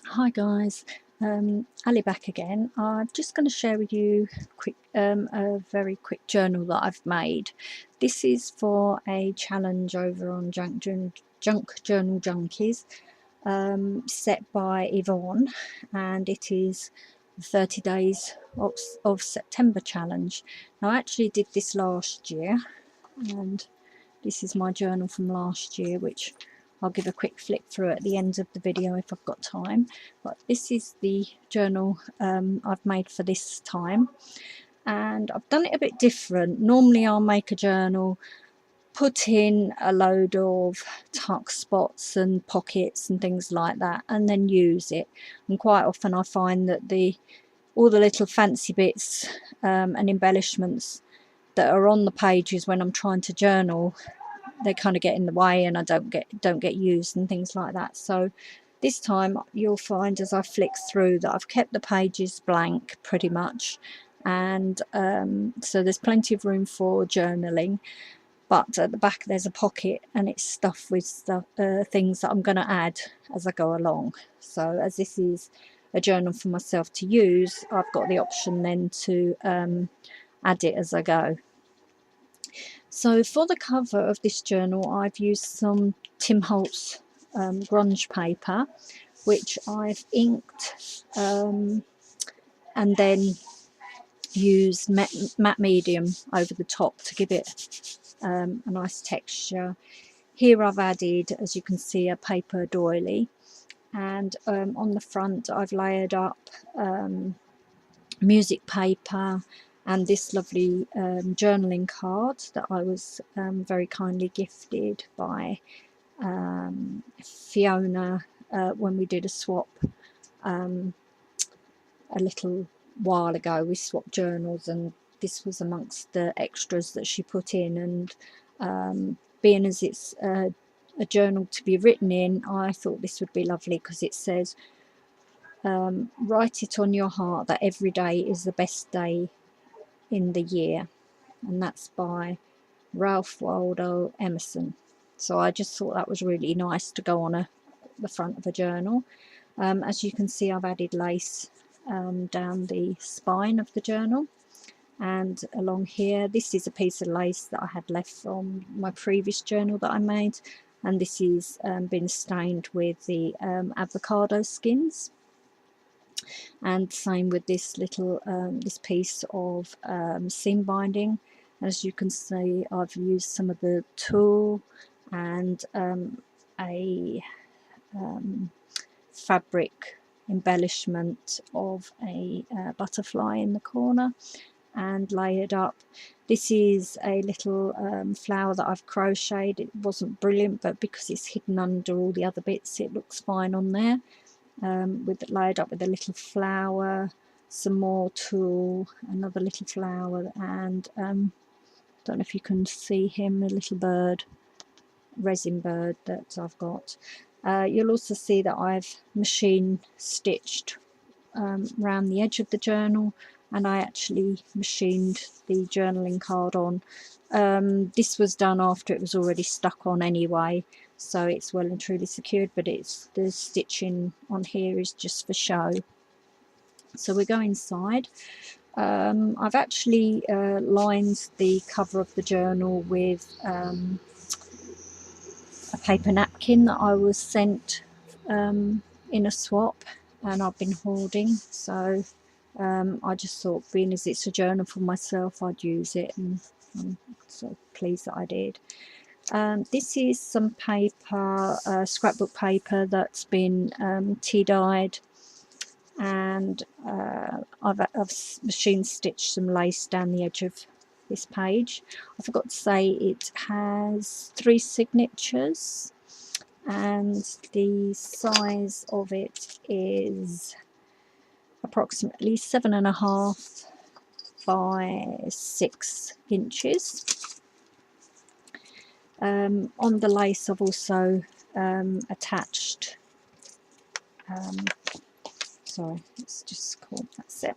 Hi guys, Ali back again. I'm just going to share with you a very quick journal that I've made. This is for a challenge over on Junk Journal Junkies, set by Yvonne, and it is 30 days of September challenge. Now I actually did this last year, and this is my journal from last year, which I'll give a quick flick through at the end of the video if I've got time. But this is the journal I've made for this time, and I've done it a bit different. Normally I'll make a journal, put in a load of tuck spots and pockets and things like that, and then use it. And quite often I find that all the little fancy bits and embellishments that are on the pages when I'm trying to journal, they kind of get in the way and I don't get used and things like that. So this time you'll find as I flick through that I've kept the pages blank pretty much, and so there's plenty of room for journaling, but at the back there's a pocket and it's stuffed with things that I'm going to add as I go along. So as this is a journal for myself to use, I've got the option then to add it as I go. So for the cover of this journal, I've used some Tim Holtz grunge paper, which I've inked and then used matte medium over the top to give it a nice texture. Here I've added, as you can see, a paper doily, and on the front I've layered up music paper and this lovely journaling card that I was very kindly gifted by Fiona when we did a swap a little while ago. We swapped journals and this was amongst the extras that she put in, and being as it's a journal to be written in, I thought this would be lovely because it says write it on your heart that every day is the best day in the year, and that's by Ralph Waldo Emerson. So I just thought that was really nice to go on the front of a journal. As you can see, I've added lace down the spine of the journal, and along here this is a piece of lace that I had left from my previous journal that I made, and this is been stained with the avocado skins. And same with this little this piece of seam binding. As you can see, I've used some of the tulle and a fabric embellishment of a butterfly in the corner and layered up. This is a little flower that I've crocheted. It wasn't brilliant, but because it's hidden under all the other bits, it looks fine on there. With it layered up with a little flower, some more tulle, another little flower, and don't know if you can see him, a little bird, resin bird that I've got. You'll also see that I've machine stitched around the edge of the journal, and I actually machined the journaling card on. This was done after it was already stuck on anyway, so it's well and truly secured, but it's the stitching on here is just for show. So we go inside. I've actually lined the cover of the journal with a paper napkin that I was sent in a swap, and I've been hoarding, so I just thought, being as it's a journal for myself, I'd use it, and I'm so pleased that I did. This is some paper, scrapbook paper that's been tea dyed, and I've machine stitched some lace down the edge of this page. I forgot to say it has 3 signatures, and the size of it is approximately 7.5 by 6 inches. On the lace I've also attached, sorry, it's just called, that's it,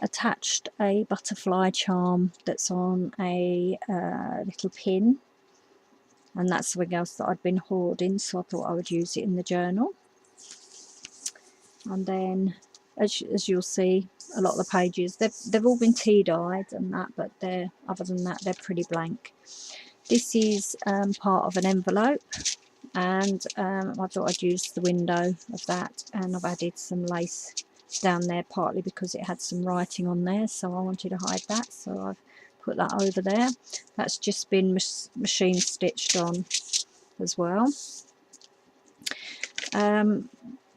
attached a butterfly charm that's on a little pin, and that's something else that I'd been hoarding, so I thought I would use it in the journal. And then as you'll see, a lot of the pages, they've all been tea dyed and that, but they're, other than that, they're pretty blank. This is part of an envelope, and I thought I'd use the window of that, and I've added some lace down there, partly because it had some writing on there, so I wanted to hide that, so I've put that over there. That's just been machine stitched on as well.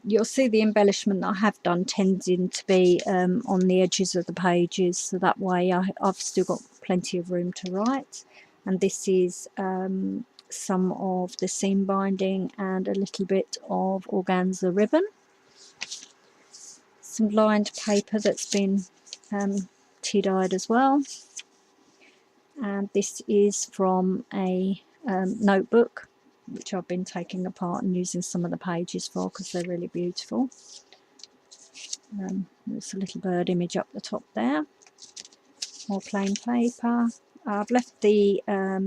You'll see the embellishment that I have done tending to be on the edges of the pages, so that way I've still got plenty of room to write. And this is some of the seam binding and a little bit of organza ribbon. Some lined paper that's been tea dyed as well. And this is from a notebook, which I've been taking apart and using some of the pages for, because they're really beautiful. There's a little bird image up the top there. More plain paper. I've left the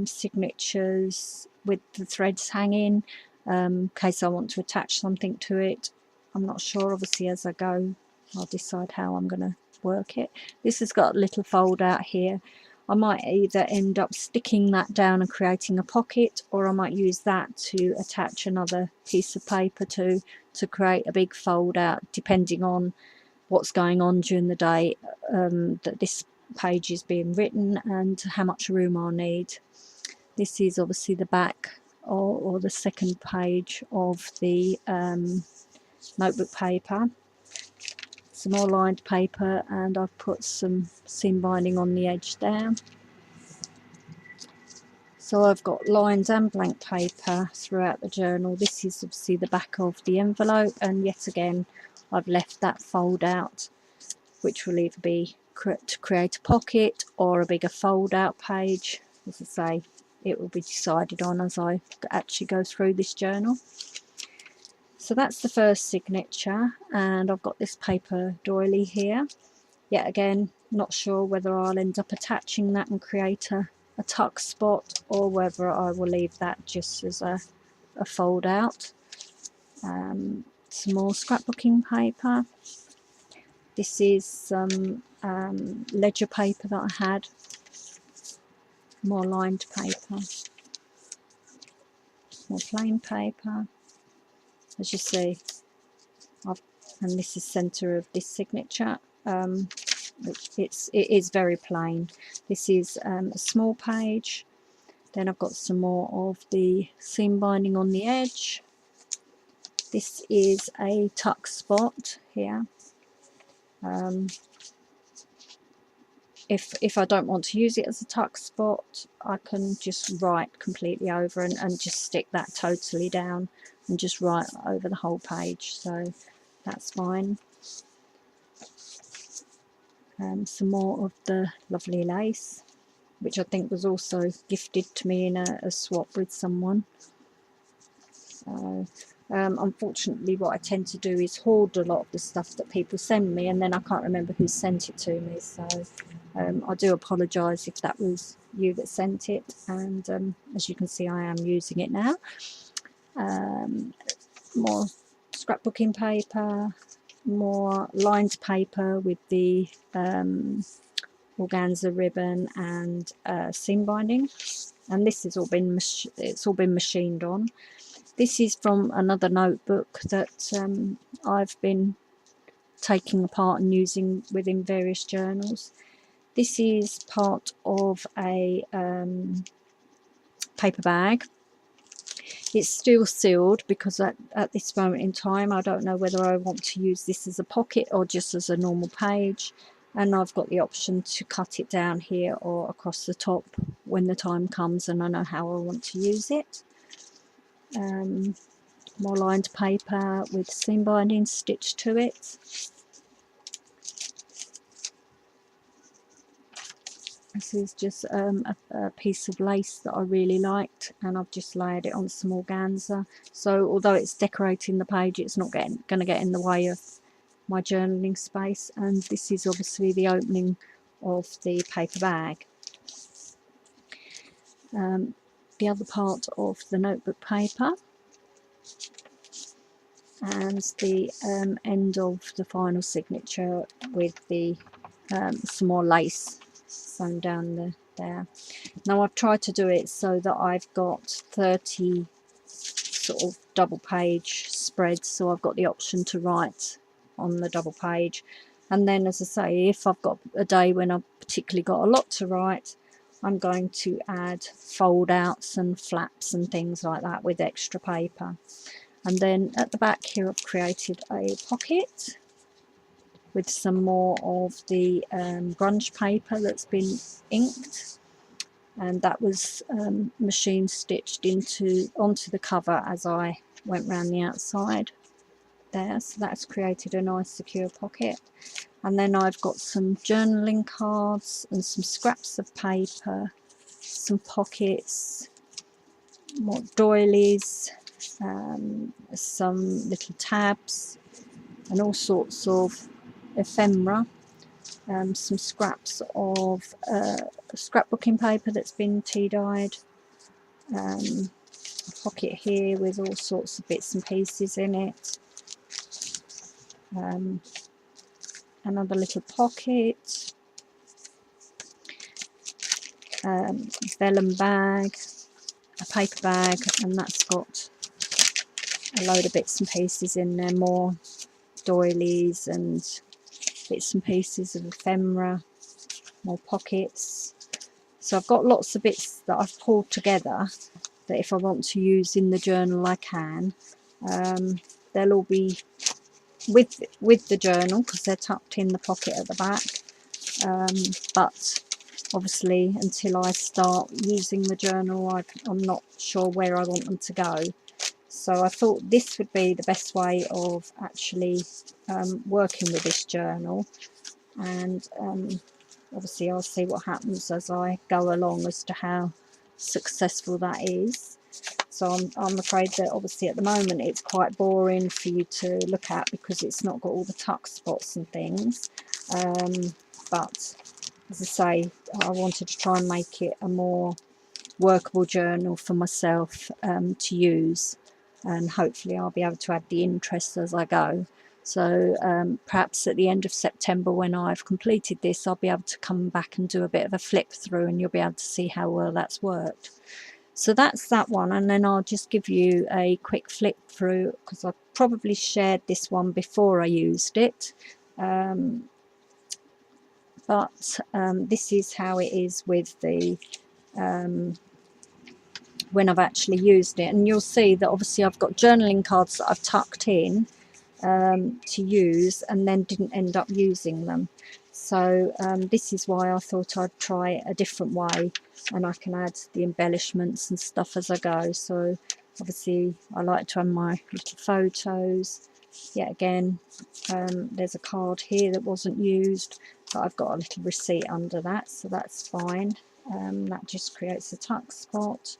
signatures with the threads hanging in case I want to attach something to it. I'm not sure, obviously as I go I'll decide how I'm going to work it. This has got a little fold out here. I might either end up sticking that down and creating a pocket, or I might use that to attach another piece of paper to create a big fold out, depending on what's going on during the day that this page is being written and how much room I'll need. This is obviously the back or the second page of the notebook paper. Some more lined paper, and I've put some seam binding on the edge there. So I've got lines and blank paper throughout the journal. This is obviously the back of the envelope, and yet again I've left that fold out, which will either be to create a pocket or a bigger fold out page. As I say, it will be decided on as I actually go through this journal. So that's the first signature, and I've got this paper doily here. Yet again, not sure whether I'll end up attaching that and create a tuck spot, or whether I will leave that just as a fold out. Some more scrapbooking paper. This is some ledger paper that I had. More lined paper. More plain paper. As you see, and this is centre of this signature. It is very plain. This is a small page. Then I've got some more of the seam binding on the edge. This is a tuck spot here. If I don't want to use it as a tuck spot, I can just write completely over and just stick that totally down and just write over the whole page, so that's fine. Some more of the lovely lace, which I think was also gifted to me in a swap with someone. So unfortunately what I tend to do is hoard a lot of the stuff that people send me, and then I can't remember who sent it to me, so I do apologise if that was you that sent it. And as you can see, I am using it now. More scrapbooking paper, more lined paper with the organza ribbon and seam binding, and this has all been machined on. This is from another notebook that I've been taking apart and using within various journals. This is part of a paper bag. It's still sealed because at this moment in time I don't know whether I want to use this as a pocket or just as a normal page, and I've got the option to cut it down here or across the top when the time comes and I know how I want to use it. More lined paper with seam binding stitched to it. This is just a piece of lace that I really liked, and I've just layered it on some organza. So although it's decorating the page, it's not going to get in the way of my journaling space. And this is obviously the opening of the paper bag. The other part of the notebook paper. and the end of the final signature with the some more lace sewn down there. Now I've tried to do it so that I've got 30 sort of double page spreads, so I've got the option to write on the double page, and then, as I say, if I've got a day when I've particularly got a lot to write, I'm going to add fold outs and flaps and things like that with extra paper. And then at the back here I've created a pocket with some more of the grunge paper that's been inked, and that was machine stitched onto the cover as I went round the outside there. So that's created a nice secure pocket. And then I've got some journaling cards and some scraps of paper, some pockets, more doilies, some little tabs, and all sorts of ephemera, some scraps of scrapbooking paper that's been tea dyed, a pocket here with all sorts of bits and pieces in it, another little pocket, vellum bag, a paper bag, and that's got a load of bits and pieces in there, more doilies and bits and pieces of ephemera, more pockets. So I've got lots of bits that I've pulled together that if I want to use in the journal I can. They'll all be with the journal because they're tucked in the pocket at the back, but obviously until I start using the journal I'm not sure where I want them to go. So I thought this would be the best way of actually working with this journal, and obviously I'll see what happens as I go along as to how successful that is. So I'm afraid that obviously at the moment it's quite boring for you to look at because it's not got all the tuck spots and things, but as I say, I wanted to try and make it a more workable journal for myself to use, and hopefully I'll be able to add the interest as I go. So perhaps at the end of September, when I've completed this, I'll be able to come back and do a bit of a flip through, and you'll be able to see how well that's worked. So that's that one, and then I'll just give you a quick flip through because I probably shared this one before I used it, but this is how it is with the when I've actually used it, and you'll see that obviously I've got journaling cards that I've tucked in to use and then didn't end up using them. So this is why I thought I'd try a different way, and I can add the embellishments and stuff as I go. So obviously I like to have my little photos. Yet again, there's a card here that wasn't used, but I've got a little receipt under that, so that's fine. That just creates a tuck spot.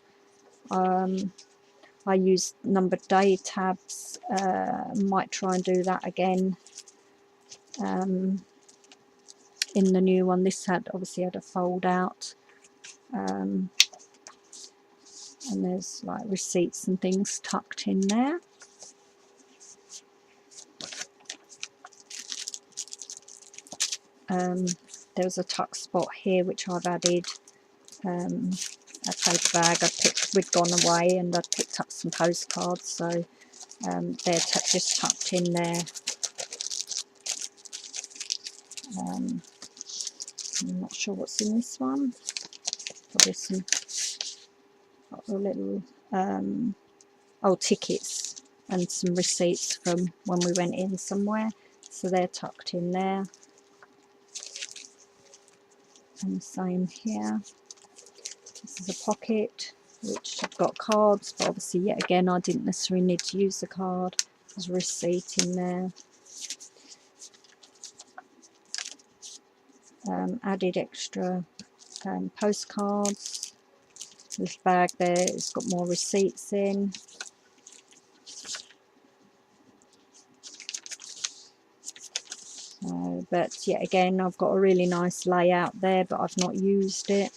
I used numbered day tabs, might try and do that again in the new one. This obviously had a fold out, and there's like receipts and things tucked in there. There's a tuck spot here which I've added a paper bag we'd gone away, and I'd picked up some postcards, so they're just tucked in there. I'm not sure what's in this one. Probably some little tickets and some receipts from when we went in somewhere, so they're tucked in there. And the same here. This is a pocket which I've got cards, but obviously yet again I didn't necessarily need to use the card. There's a receipt in there. Added extra postcards. This bag there, it's got more receipts in. But yet again I've got a really nice layout there, but I've not used it.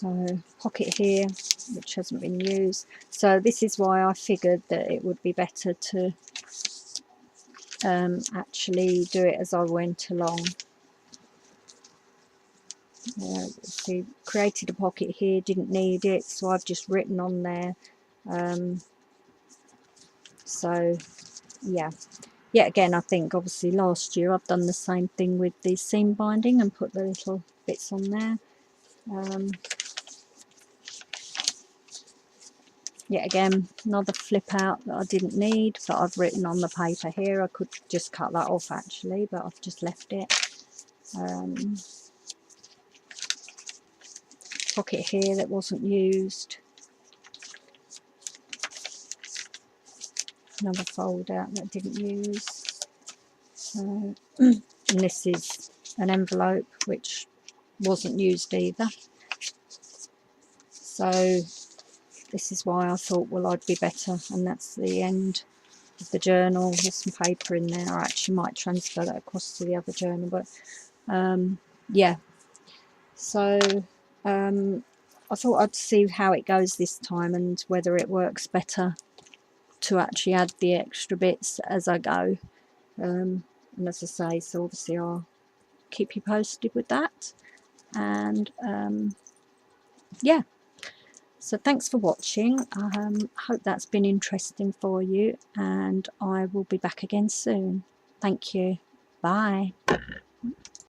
So pocket here, which hasn't been used. So this is why I figured that it would be better to actually do it as I went along. See, created a pocket here, didn't need it, so I've just written on there. So yeah, yet again, I think obviously last year I've done the same thing with the seam binding and put the little bits on there. Yet again, another flip out that I didn't need, but I've written on the paper here. I could just cut that off actually, but I've just left it. Pocket here that wasn't used. Another fold out that I didn't use. So, and this is an envelope which wasn't used either. So this is why I thought, well, I'd be better, and that's the end of the journal. There's some paper in there. I actually might transfer that across to the other journal, but yeah. So I thought I'd see how it goes this time and whether it works better to actually add the extra bits as I go. And as I say, so obviously I'll keep you posted with that. And yeah, so thanks for watching. Hope that's been interesting for you, and I will be back again soon. Thank you. Bye.